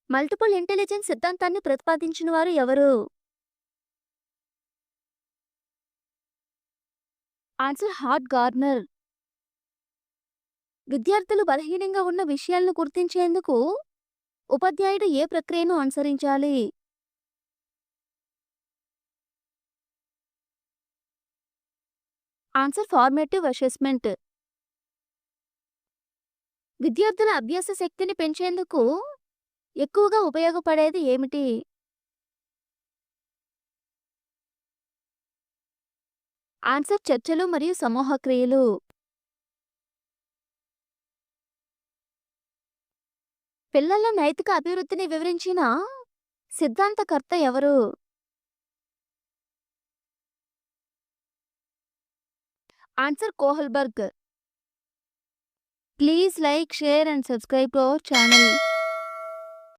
Multiple intelligence సిద్ధాంతాన్ని ప్రతిపాదించిన వారు ఎవరు? Answer heart Gardner. విద్యార్థులు బలహీనంగా ఉన్న విషయాలను గుర్తించేందుకు ఉపాధ్యాయుడు ఏ ప్రక్రియను అనుసరించాలి? Answer formative assessment. విద్యార్థుల అభ్యాస శక్తిని పెంచేందుకు ఎక్కువగా ఉపయోగపడేది ఏమిటి? ఆన్సర్ చర్చలు మరియు సమూహ క్రియలు. పిల్లల నైతిక అభివృద్ధిని వివరించిన సిద్ధాంతకర్త ఎవరు? Answer Kohlberg. Please like, share and subscribe to our channel.